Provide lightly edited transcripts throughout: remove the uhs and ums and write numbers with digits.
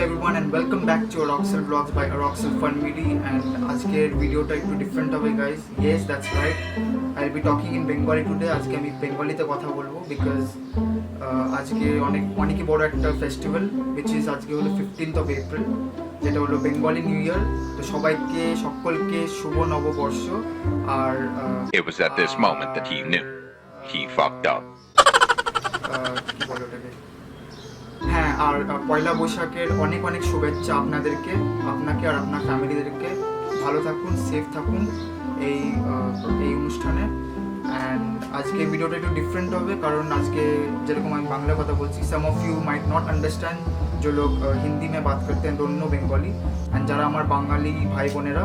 everyone and welcome back to Aroxel Vlogs by Aroxel Funmidi and আজকের ভিডিওটা একটু different হবে guys. Yes, that's right. I'll be talking in Bengali today. আজকে আমি বেঙ্গলিতে কথা বলবো because আজকে অনেকই বড় একটা ফেস্টিভ্যাল which is আজকে হলো 15th of April যেটা হলো বেঙ্গলি নিউ ইয়ার। তো সকলকে শুভ নববর্ষ। আর It was at this moment that he knew he fucked up. কি বলে ওটাকে, হ্যাঁ, আর পয়লা বৈশাখের অনেক শুভেচ্ছা আপনাকে আর আপনার ফ্যামিলিদেরকে। ভালো থাকুন, সেফ থাকুন এই অনুষ্ঠানে। অ্যান্ড আজকে ভিডিওটা একটু ডিফারেন্ট হবে কারণ আজকে যেরকম আমি বাংলা কথা বলছি, some of you might not understand যে লোক হিন্দি মে বাত করতে हैं दोनों বেঙ্গলি। অ্যান্ড যারা আমার বাঙালি ভাই বোনেরা,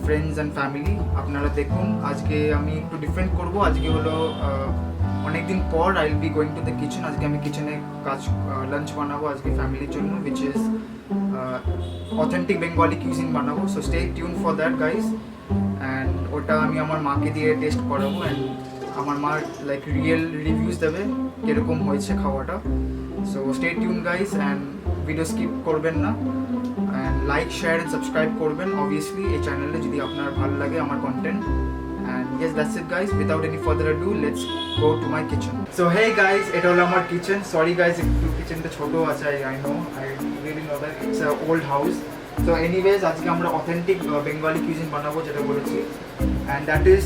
ফ্রেন্ডস অ্যান্ড ফ্যামিলি, আপনারা দেখুন আজকে আমি একটু ডিফারেন্ট করবো। আজকে হলো অনেকদিন পর I will be going to the kitchen. আজকে আমি কিচেনে লাঞ্চ বানাবো আজকে ফ্যামিলির জন্য, which is authentic Bengali cuisine বানাবো। So stay tune for that guys. And ওটা আমি আমার মাকে দিয়ে টেস্ট করাবো অ্যান্ড আমার মা লাইক রিয়েল রিভিউজ দেবে কীরকম হয়েছে খাওয়াটা। So stay tune guys and video skip করবেন না and like share and subscribe করবেন অবভিয়াসলি এই চ্যানেলে যদি আপনার ভালো লাগে আমার content. And yes, that's it guys, without any further ado let's go to my kitchen. So hey guys, এটা হলো আমার কিচেন। সরি গাইজ, একটু কিচেনটা ছোট আছে, I really know that it's a old house. So anyways, আজকে আমরা authentic Bengali cuisine বানাবো যেটা বলেছি, and that is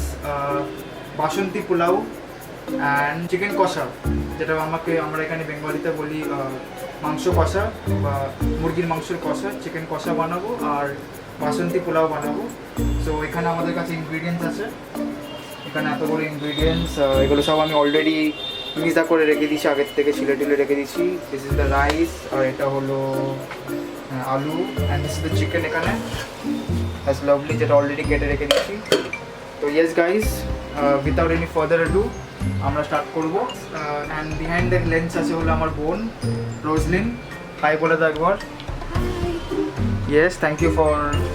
Basanti pulao and chicken কষা, যেটা আমরা এখানে বেঙ্গলিতে বলি মাংস কষা বা মুরগির মাংসের কষা। চিকেন কষা বানাবো আর বাসন্তী পোলাও বানাবো। সো এখানে আমাদের কাছে ইনগ্রিডিয়েন্টস আছে, এখানে এতগুলো ইনগ্রিডিয়েন্টস, এগুলো সব আমি অলরেডি মিক্সা করে রেখে দিয়েছি, আগের থেকে ছিলে রেখে দিয়েছি। দিস ইজ দ্য রাইস, আর এটা হলো আলু, and this is the chicken এখানে অ্যাজ লাভলি, যেটা অলরেডি কেটে রেখে দিয়েছি। তো yes guys, without any further do আমরা স্টার্ট করবো। অ্যান্ড বিহাইন্ড দ্য লেন্স আছে হলো আমার বোন রোজলিন। হাই বলে দাও একবার। Yes, thank you for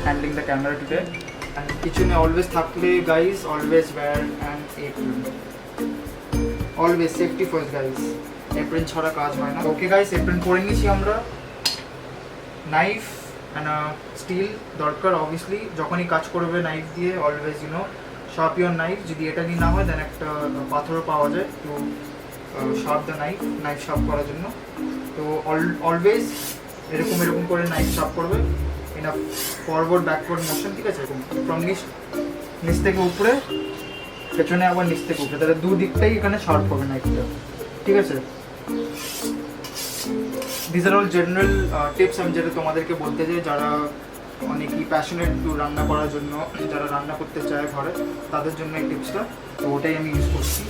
handling the camera today. And kitchen always থাকলে guys, always wear an apron. Always safety first guys. Apron ছাড়া কাজ হয় না। Okay guys, apron পরে নিয়েছি আমরা। নাইফ and a steel দরকার obviously, যখনই কাজ করবে নাইফ দিয়ে always sharp your knife. যদি এটা দিয়ে না হয় দেন একটা পাথরও পাওয়া যায় to sharp the knife sharp করার জন্য। তো অলওয়েজ এরকম করে নাইফ শার্প করবে in a forward backward motion, ঠিক আছে? এরকম ফ্রম নিচ থেকে উপরে, পেছনে আবার নিচ থেকে উপরে, তাহলে দুদিকটাই এখানে শার্প হবে নাইফটা, ঠিক আছে? This are all general tips আমি যেটা তোমাদেরকে বলতে চাই, যারা অনেকই প্যাশনেট টু রান্না করার জন্য, যারা রান্না করতে চায় ঘরে, তাদের জন্য এই টিপসটা। তো ওটাই আমি ইউজ করছি।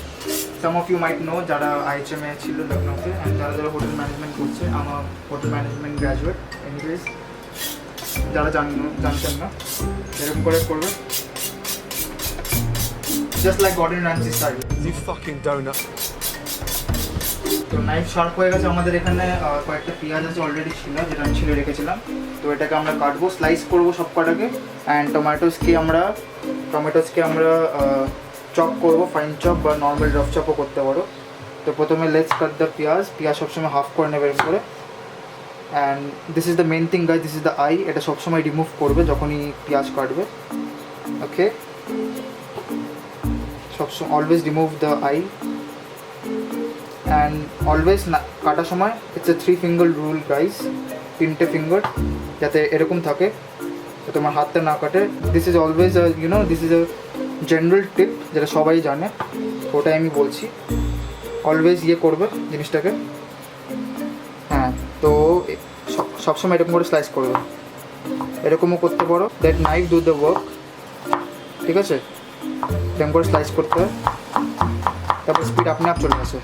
সাম অফ ইউ মাইট নো যারা IHM এ ছিল লখনৌতে, অ্যান্ড যারা হোটেল ম্যানেজমেন্ট করছে, আমার হোটেল ম্যানেজমেন্ট গ্র্যাজুয়েট। এনিওয়েজ যারা জানতেন না, এরকম করে করবে, just like Gordon Ramsay style. You fucking donut. তো নাইফ শার্প হয়ে গেছে আমাদের। এখানে কয়েকটা পেঁয়াজ আছে অলরেডি ছিল, যেটা আমি ছিলে রেখেছিলাম। তো এটাকে আমরা কাটবো, স্লাইস করবো সব কটাকে। অ্যান্ড টমেটোসকে আমরা চপ করবো, ফাইন চপ বা নর্মাল রাফ চপও করতে পারো। তো প্রথমে লেটস কাট দ্য পেঁয়াজ সবসময় হাফ করে নেবে এরকম করে। And this is the main thing guys, this is the eye. এটা সবসময় রিমুভ করবে যখনই পেঁয়াজ কাটবে। ওকে, সবসময় always remove the eye. And always কাটার সময় it's a 3 finger rule guys, 3টে ফিঙ্গার যাতে এরকম থাকে, তোমার হাতটা না কাটে। This is always this is a general tip যেটা সবাই জানে, ওটাই আমি বলছি। অলওয়েজ করবে জিনিসটাকে। হ্যাঁ, তো সবসময় এরকম করে স্লাইস করবে, এরকমও করতে পারো। That knife do the work, ঠিক আছে? এরকম করে স্লাইস করতে হয়, তারপর স্পিড আপনি আপ চলে আসে।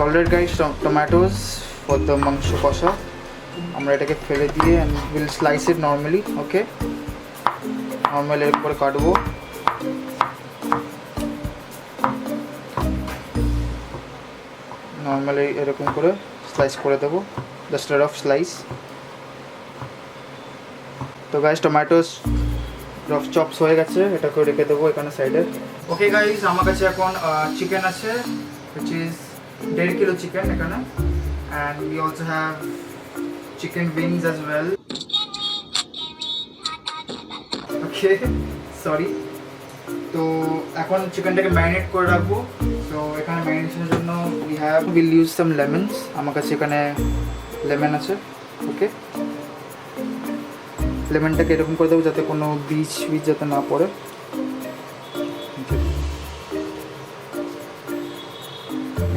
Already guys, tomatoes for the মাংস কষা আমরা এটাকে ফেলে দিয়ে and will slice it normally. Okay, normally এর উপরে কাটবো। নর্মালি এরকম করে স্লাইস করে দেবো, জাস্ট রাফ স্লাইস। তো গাইস, টমেটোস রফ চপস হয়ে গেছে, এটাকে রেখে দেবো এখানে সাইডে। ওকে গাইজ, আমার কাছে এখন চিকেন আছে, which is 1.5 কিলো চিকেন এখানে, and we also have chicken wings as well. Okay, sorry. তো এখন চিকেনটাকে ম্যারিনেট করে রাখবো। সো এখানে ম্যারিনেশনের জন্য উইল ইউজ সাম লেমনস। আমার কাছে এখানে লেমন আছে। ওকে, লেমনটাকে এরকম করে দেবো যাতে কোনো বীজ যাতে না পড়ে।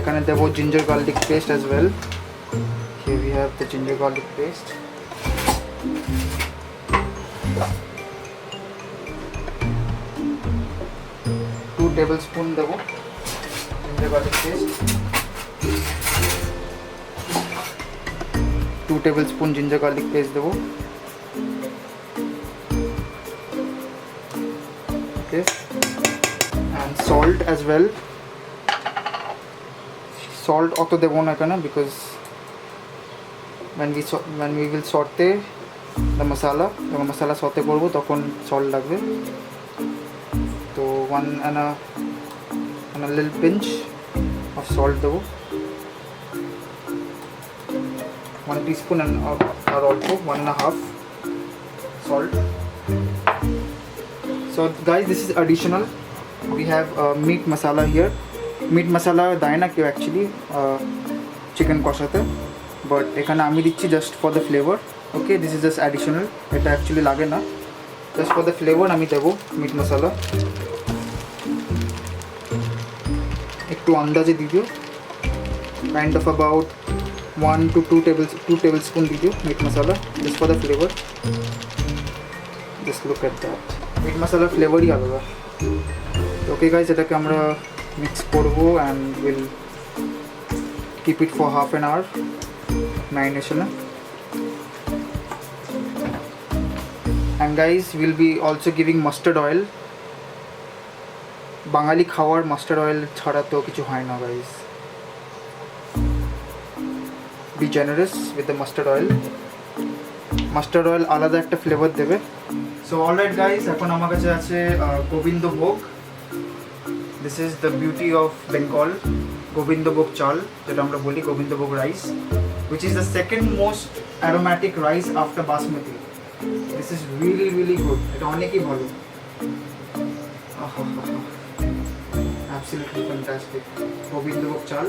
এখানে দেবো ginger garlic paste as well. Here we have the ginger garlic paste. Two tablespoon देवो ginger garlic paste. 2 tablespoon ginger garlic paste देवो। Okay, and salt as well. Salt অত দেবো না এখানে because when we will saute the masala, যখন মশলা saute করব তখন salt লাগবে। তো 1 and a little pinch of salt দেবো। 1 teaspoon and or also 1.5 salt. So guys, this is additional. We have meat masala here. Meat masala দেয় না কেউ actually chicken কষাতে, বাট এখানে আমি দিচ্ছি just for the flavour. Okay, this is just additional, এটা actually লাগে না, জাস্ট ফর দ্য ফ্লেভার আমি দেবো মিট মশলা। একটু আন্দাজে দিও, কাইন্ড অফ অ্যাবাউট 1 to 2 tablespoon দিও meat masala, just for the flavour. Just look at that, meat মশলার ফ্লেভারই আলাদা। ওকে গাইজ, এটাকে আমরা মিক্স করবো and will keep it for half an hour ম্যারিনেশনে। And guys will be also giving mustard oil. Bengali খাওয়ার mustard oil ছাড়া তো কিছু হয় না guys. Be generous with the mustard oil. Mustard oil আলাদা একটা ফ্লেভার দেবে। সো অলরাইট গাইজ, এখন আমার কাছে আছে Gobindobhog. This is the beauty of Bengal, Gobindobhog চাল, যেটা আমরা বলি Gobindobhog rice, which is the second most aromatic rice after basmati. This is really really good. এটা অনেকই ভালো, absolutely fantastic. গোবিন্দভোগ চাল।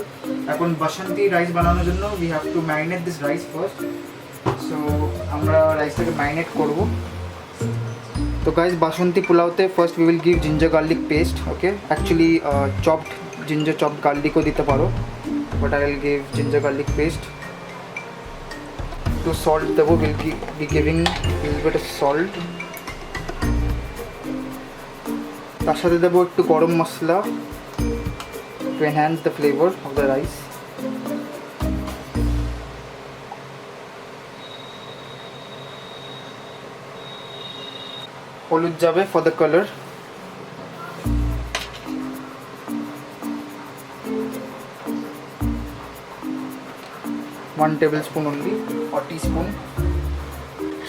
এখন বাসন্তী রাইস বানানোর জন্য we have to marinate this rice first. So আমরা রাইসটাকে ম্যারিনেট করব। তো গাইজ, বাসন্তী পোলাওতে first we will give ginger garlic paste. Okay, actually chopped ginger chopped গার্লিকও দিতে পারো, but I will give ginger garlic paste. একটু সল্ট দেবো, will be giving little bit of salt. তার সাথে দেবো একটু garam masala to enhance the flavour of the rice. হলুদ যাবে for the colour. One tablespoon only or teaspoon.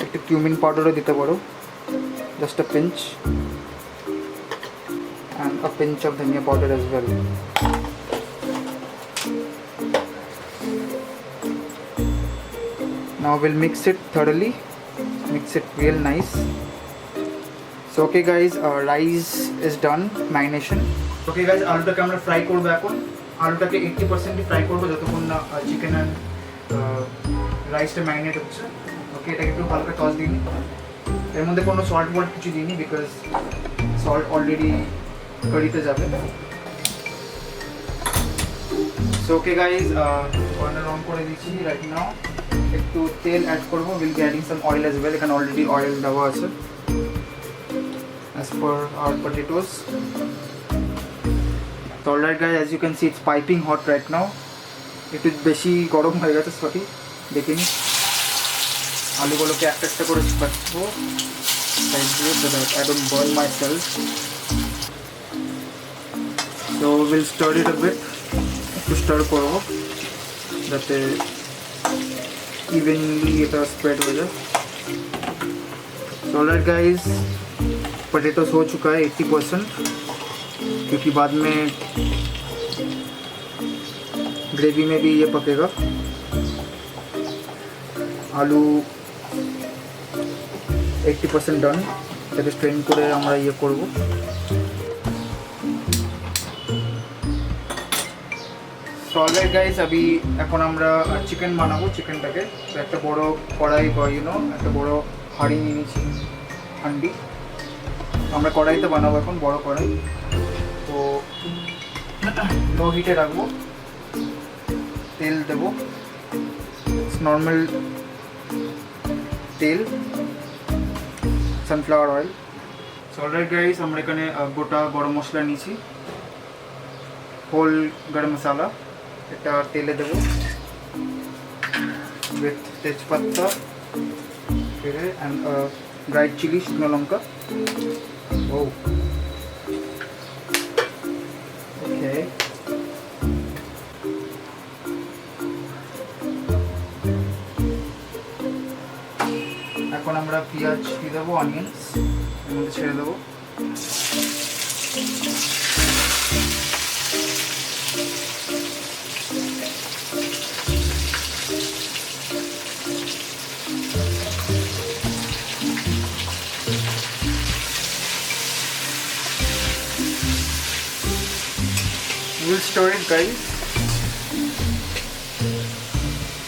একটু cumin পাউডারও দিতে পারো, just a pinch, and a pinch of dhania powder as well. Now we'll mix it thoroughly, mix it real nice. So okay guys, rice is done, marination. Okay guys, আলুটাকে আমরা fry করব এখন। আলুটাকে 80% fry করব যতক্ষণ না chicken and রাইসটা marinate হচ্ছে। ওকে, এটাকে একটু হালকা টস দিই। এর মধ্যে কোনো সল্ট কিছু দিইনি বিকজ সল্ট অলরেডি কারিতে যাবে। So okay guys, burner on করে দিচ্ছি রাইট নাও। একটু তেল অ্যাড করবো, will be adding some oil as well. এখানে অলরেডি অয়েল দেওয়া আছে as per our potatoes. So alright guys, as you can see, it's piping hot right now. একটু বেশি গরম হয়ে গেছে, সরি দেখিনি। আলুগুলোকে একটা একটা করে কাটবো সাইড দিয়ে, so that I don't burn myself. So we'll stir it a bit. একটু স্টার করবো যাতে ইভেনলি এটা স্প্রেড হয়ে যায়। So alright guys, पोटैटोस हो चुका है 80%, क्योंकि बाद में ग्रेवी में भी ये पकेगा। आलू 80% ডান, এটাকে স্ট্রেন করে আমরা ইয়ে করব। সো অলরাইট গাইস, এখন আমরা চিকেন বানাবো। চিকেনটাকে একটা বড় কড়াই বা একটা বড় হাঁড়ি নিয়ে নিয়েছি, হান্ডি। আমরা কড়াইতে বানাবো এখন, বড় কড়াই। তো লো হিটে রাখবো, তেল দেবো, নর্মাল তেল, sunflower oil. So alright guys, আমরা এখানে গোটা গরম মশলা নিয়েছি, হোল গরম মশলা, এটা তেলে দেবো উইথ তেজপাতা অ্যান্ড ড্রাইড চিলি, শুকনো লঙ্কা। ও ওকে, এখন আমরা পেঁয়াজ দিয়ে দেবো, অনিয়ন্স এর মধ্যে ছেড়ে দেবো। We'll stir it guys,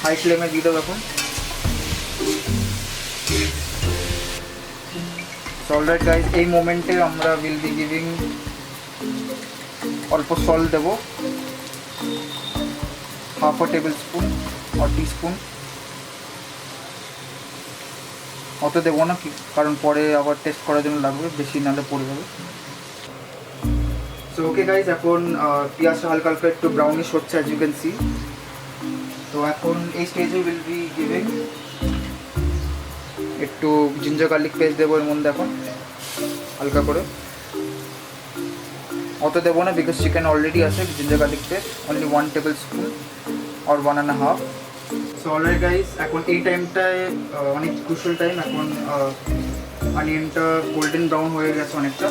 high ফ্লেমে দিয়ে দেবো এখন। অলরাইট গাইস, এই মোমেন্টে আমরা উইল বি গিভিং অল্প সল্ট দেবো, হাফ আ টেবিল স্পুন আর টিস্পুন। অত দেবো না, কারণ পরে আবার টেস্ট করার জন্য লাগবে, বেশি নাহলে পড়ে যাবে। সো ওকে গাইস, এখন পেঁয়াজটা হালকা হালকা একটু ব্রাউনিশ হচ্ছে, অ্যাজ ইউ ক্যান সি। তো এখন এই স্টেজে উইল বি গিভিং একটু জিঞ্জার গার্লিক পেস্ট দেবো এর মধ্যে এখন, হালকা করে। অত দেবো না, বিকজ চিকেন অলরেডি আছে ginger garlic paste, only 1 tablespoon আর 1.5। সো অলরাইট গাইস, এখন এই টাইমটায় অনেক ক্রুশাল টাইম। এখন অনিয়নটা গোল্ডেন ব্রাউন হয়ে গেছে, অনেকটা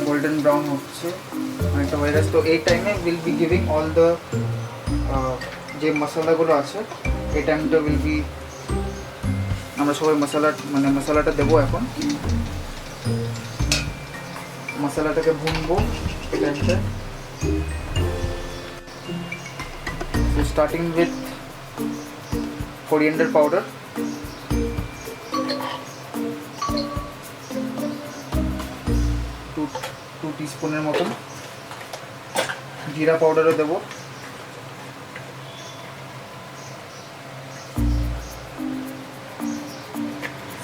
গোল্ডেন ব্রাউন হচ্ছে, অনেকটা হয়ে গেছে। তো এই টাইমে will be giving all the যে মশলাগুলো আছে, এই টাইমটা উইল বি আমরা সবাই মশলাটা দেবো এখন। মশলাটাকে ভুনবো এই টাইমটা। So starting with coriander powder, 2 টিস্পুনের মতন। জিরা পাউডারও দেবো,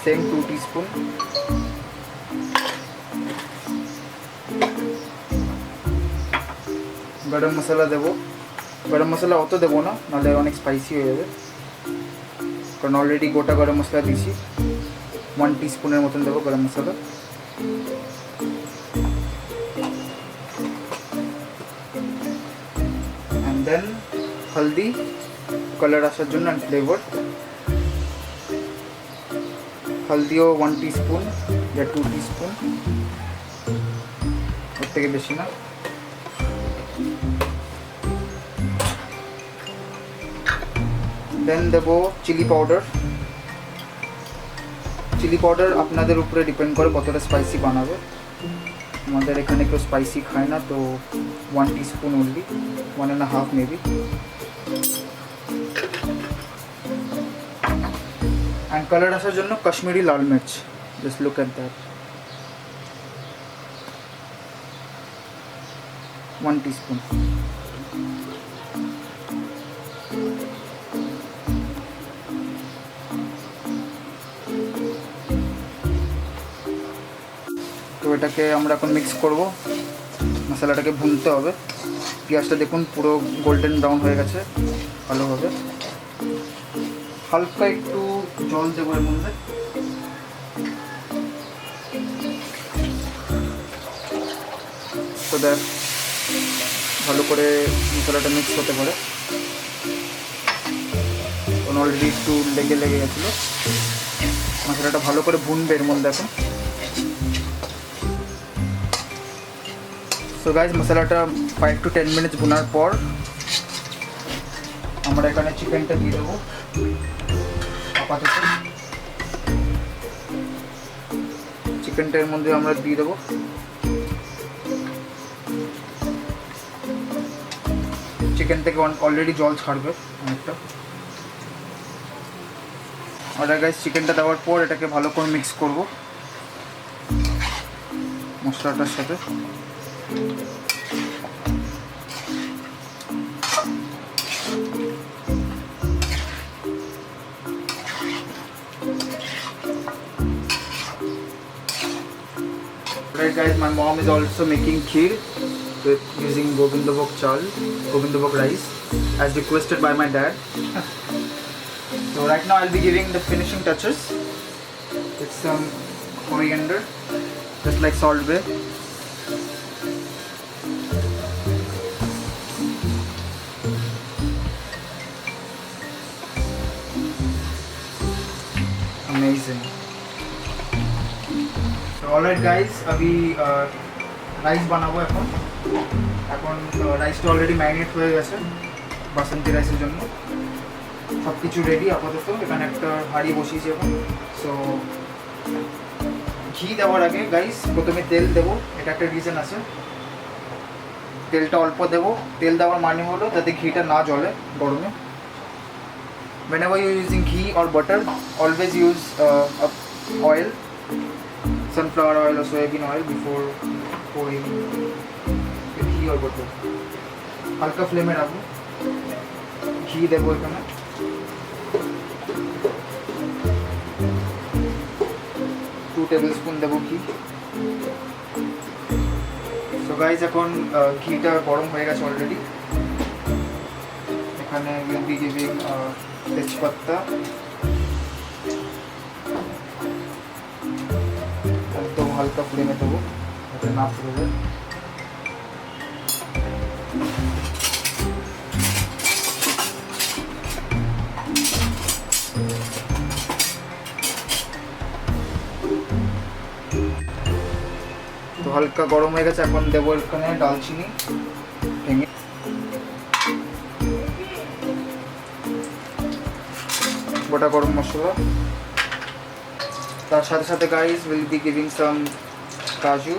সেম 2 টিস্পুন। গরম মশলা দেবো, গরম মশলা অত দেবো না, নাহলে অনেক স্পাইসি হয়ে যাবে, কারণ অলরেডি গোটা গরম মশলা দিয়েছি। 1 টিস্পুনের মতন দেবো গরম মশলা। অ্যান্ড দেন হলদি, কালার আসার জন্য অ্যান্ড ফ্লেভার। হলদিও 1 টিস্পুন या 2 টিস্পুন, ওর থেকে বেশি না। দেন দেবো চিলি পাউডার। চিলি পাউডার আপনাদের উপরে ডিপেন্ড করে কতটা স্পাইসি বানাবে। আমাদের এখানে কেউ স্পাইসি খায় না, তো 1 teaspoon only, 1.5 maybe. And colour আসার জন্য কাশ্মীরি লাল মির্চ, just look at that, 1 teaspoon. তো এটাকে আমরা এখন মিক্স করব, মশলাটাকে ভুনতে হবে। পেঁয়াজটা দেখুন পুরো গোল্ডেন ব্রাউন হয়ে গেছে ভালোভাবে। হালকা একটু জল দেবো এর মধ্যে, তো দেখ ভালো করে মশলাটা মিক্স হতে পারে, কারণ অলরেডি একটু লেগে গেছিলো। মশলাটা ভালো করে ভুনবে এর মধ্যে এখন। সো গাইজ মশলাটা 5 to 10 মিনিটস ভুনার পর আমরা এখানে চিকেনটা দিয়ে দেবো আপাতত। চিকেনটা এর মধ্যে আমরা দিয়ে দেবো। চিকেন থেকে অলরেডি জল ছাড়বে অনেকটা। আর গাইজ চিকেনটা দেওয়ার পর এটাকে ভালো করে মিক্স করব মশলাটার সাথে। Right guys, my mom is also making kheer with using Govindabhog chal, Govindabhog rice as requested by my dad. So right now I'll be giving the finishing touches with some coriander, just like Salt Bay. Amazing. So alright guys, अभी rice বানাবো এখন। রাইসটা already marinate হয়ে গেছে বাসন্তী রাইসের জন্য। সব কিছু রেডি আপাতত। এখানে একটা হাঁড়ি বসিয়েছি এখন। সো ঘি দেওয়ার আগে গাইস প্রথমে তেল দেবো, এটা একটা রিজন আছে। তেলটা অল্প দেবো। তেল দেওয়ার মানে হলো যাতে ঘিটা না জ্বলে গরমে। whenever you're using ghee or butter, always use oil, sunflower oil or soybean oil before pouring the ghee or butter. হালকা ফ্লেমে রাখবো। ঘি দেবো এখানে। টু টেবিল স্পুন দেবো ঘি। সো গাইজ এখন ঘিটা গরম হয়ে গেছে অলরেডি। এখানে উইল বি গিভিং তেজপাতা, একদম হালকা ফ্লেমে দেবো যাতে না পুড়ে যায়। তো হালকা গরম হয়ে গেছে, এখন দেবো এখানে ডালচিনি ভেঙে, গোটা গরম মশলা। তার সাথে সাথে guys will be giving some kaju,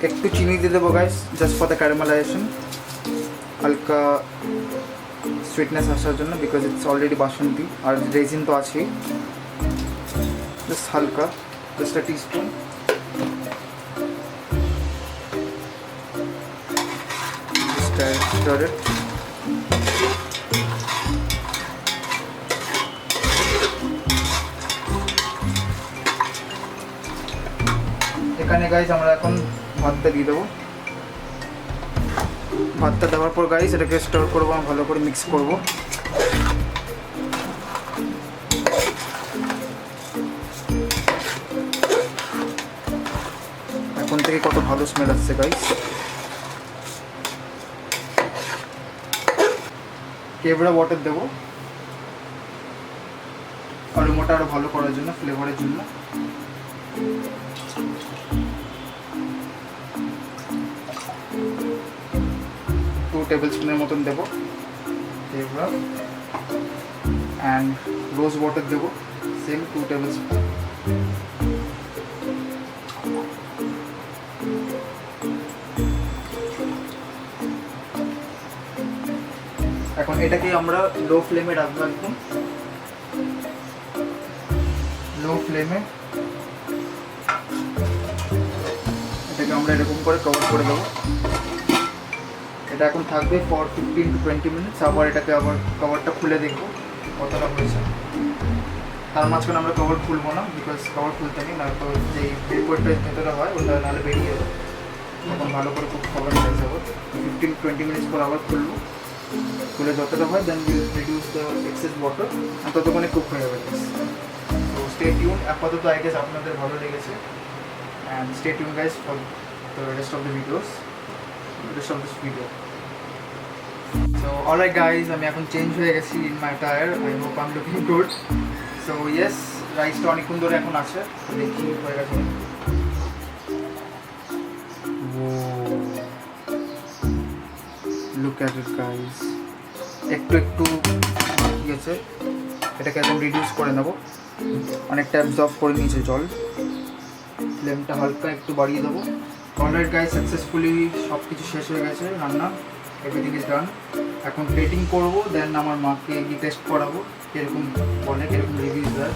একটু চিনি দিয়ে দেবো guys just for the caramelization, হালকা সুইটনেস আসার জন্য, বিকজ ইটস অলরেডি বাসন্তী আর রেজিন তো আছেই। জাস্ট হালকা, just a teaspoon. Stir it. এখানে গাইস আমরা এখন ভাতটা দিয়ে দেবো। ভাতটা দেওয়ার পর গাইস এটাকে স্টার করবো, ভালো করে মিক্স করব। এখন থেকে কত ভালো স্মেল আসছে গাইস। কেবড়া ওয়াটার দেবো অ্যারোমাটা আরো ভালো করার জন্য, ফ্লেভারের জন্য। টু টেবিল স্পুনের মতন দেবো কেবড়া, অ্যান্ড রোজ ওয়াটার দেবো সেম 2 টেবিল স্পুন। এখন এটাকে আমরা লো ফ্লেমে রাখবো, একদম লো ফ্লেমে। এটাকে আমরা এরকম করে কভার করে দেবো। এটা এখন থাকবে ফর 15 to 20 মিনিটস। আবার এটাকে আবার কভারটা খুলে দেখবো কতটা হয়েছে। তার মাঝখানে আমরা কভার খুলবো না, বিকজ কভার খুলতে নেই, না তো যেই লিকুইডটা ভেতরে হয় ওটা নাহলে বেরিয়ে যাবে। তখন ভালো করে খুব কভার হয়ে যাবে। 15 to 20 মিনিটস পর আবার খুলবো। খুলে যতটা হয় then will reduce the excess water and ততক্ষণে কুক হয়ে যাবে guys. So stay tuned. আপাতত I guess আপনাদের ভালো লেগেছে and stay tuned guys for the rest of the videos, the rest of this video. So alright guys, আমি এখন change হয়ে গেছি in my attire. I hope I'm looking good. So yes, রাইসটা অনেকক্ষণ ধরে এখন আছে, দেখি হয়ে গেছে। Look at it guys, একটু একটু বাকি আছে, এটাকে এখন রিডিউস করে নেব, অনেকটা অ্যাবজর্ব করে নিয়েছে জল। ফ্লেমটা হালকা একটু বাড়িয়ে দেবো। অলরাইট গাইস, সাকসেসফুলি সব কিছু শেষ হয়ে গেছে রান্না, এভরিথিং ইজ ডান। এখন প্লেটিং করবো, দেন আমার মাকে গিয়ে টেস্ট করাবো কীরকম বলে, কীরকম রিভিউজ দেয়,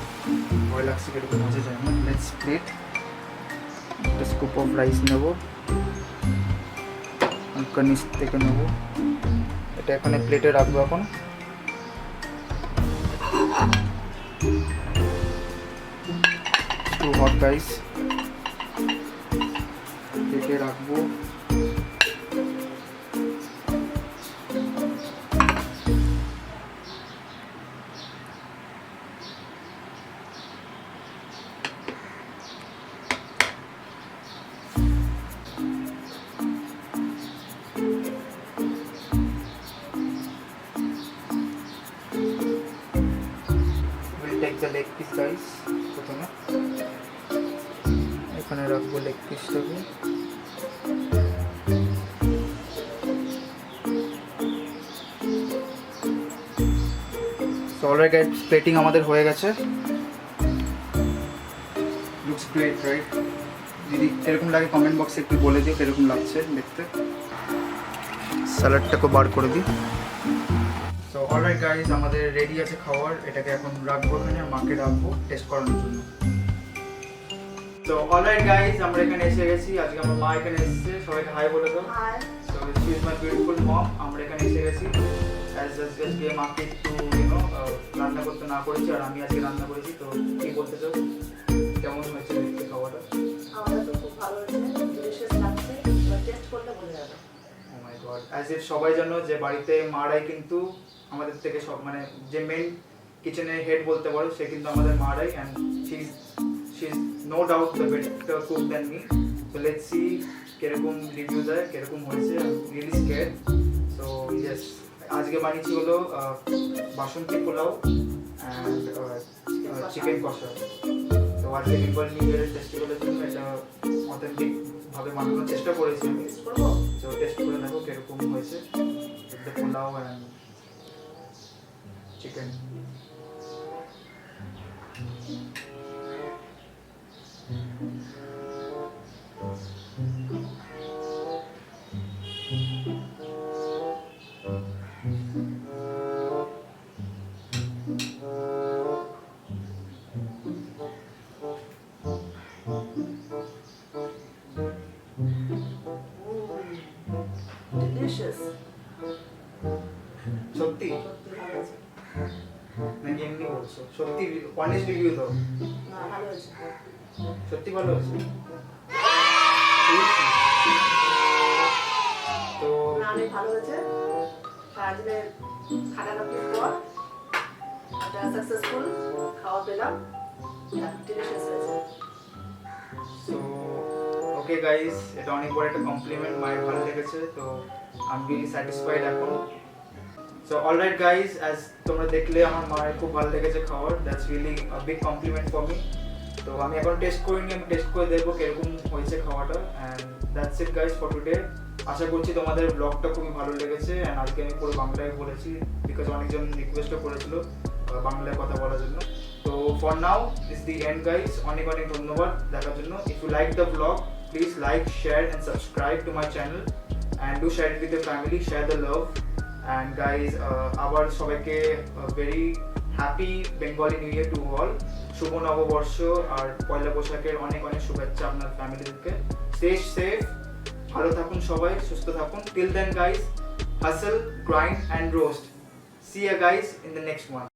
ভয় লাগছে কীরকম বোঝা যায় না। লেটস প্লেট, একটা স্কুপ অফ রাইস নেবো, হালকা নিচ থেকে নেবো, এটা এখানে প্লেটে রাখবো। এখন টু হট গাইস, প্লেটে রাখবো। The leg piece guys, প্রথমে এখানে রাখবো লেগ পিসটাকে। সো অলরাইট গাইস, প্লেটিং আমাদের হয়ে গেছে। Looks great right? যদি এরকম লাগে কমেন্ট বক্সে একটু বলে দিও কিরকম লাগছে দেখতে। স্যালাডটাকে বার করে দিই। সো অলরাইট গাইস, আমাদের রেডি আছে খাবার, এটাকে এখন রাখবো এখানে, মাকে রাখবো টেস্ট করানোর জন্য। সো অলরাইট গাইস, আমরা এখানে এসে গেছি, আজকে আমার মা এখানে এসেছে, সবাইকে হাই বলে দাও। So she is my beautiful mom. আমরা এখানে এসে গেছি আজকে মাকে একটু রান্না করতে না করেছি, আর আমি আজকে রান্না করেছি। তো কি বলতে চাও, কেমন হয়েছে দেখতে খাবারটা? আমাদের তো খুব ভালো হয়েছে, ডিলিশিয়াস লাগছে, টেস্ট করলে বোঝা যাবে। ও মাই গড, অ্যাজ ইফ সবাই জানো যে বাড়িতে মারাই কিন্তু আমাদের থেকে সব, মানে যে মেন কিচেনের হেড বলতে পারো, সে কিন্তু আমাদের মারাই, and she is no doubt the better cook than me. So let's see কিরকম রিভিউ দেয়, কিরকম হয়েছে। I am really scared. So yes, আজকে বানিয়েছি হলো বাসন্তী পোলাও অ্যান্ড চিকেন কষা। তো আজকে বেঙ্গল নিউ ইয়ারের ফেস্টিভ্যালের জন্য এটা অথেন্টিক ভাবে বানানোর চেষ্টা করেছি আমি। তো টেস্ট করে দেখো কিরকম হয়েছে পোলাও অ্যান্ড চিকেন। ডিলিশিয়াস, সত্যি সত্যি ভালো হয়েছে। নাকি এমনি বলছো? সত্যি অনেস্ট রিভিউ দাও, না ভালো হয়েছে, সত্যি ভালো হয়েছে। তো না অনেক ভালো হয়েছে। আজকে খাটাখাটির পর একটা সাকসেসফুল খাওয়া পেলাম, ডিলিশিয়াস হয়েছে। সো ওকে গাইস, এটা অনেক বড় একটা কমপ্লিমেন্ট, মায়ের ভালো লেগেছে। তো আই এম রিয়েলি স্যাটিসফাইড এখন। সো অলরাইট গাইস, অ্যাজ তোমরা দেখলে আমার মায়ের খুব ভালো লেগেছে খাবার, that's really a big complement for me. তো আমি এখন টেস্ট করিনি, আমি টেস্ট করে দেখবো কিরকম হয়েছে খাওয়াটা। And that's it guys for today. আশা করছি তোমাদের ব্লগটা খুবই ভালো লেগেছে। অ্যান্ড আজকে আমি পুরো বাংলায় বলেছি, বিকজ অনেকজন রিকোয়েস্টও করেছিল বাংলায় কথা বলার জন্য। তো for now is the end guys, অনেক অনেক ধন্যবাদ দেখার জন্য। If you like the blog, please like, share and subscribe to my channel and do share it with your family, share the love. And guys, আবার সবাইকে very happy Bengali New Year to all. শুভ নববর্ষ আর পয়লা বৈশাখের অনেক অনেক শুভেচ্ছা আপনার ফ্যামিলিকে। Stay safe, ভালো থাকুন সবাই, সুস্থ থাকুন। Till then guys, hustle, grind and roast. See you guys in the next one.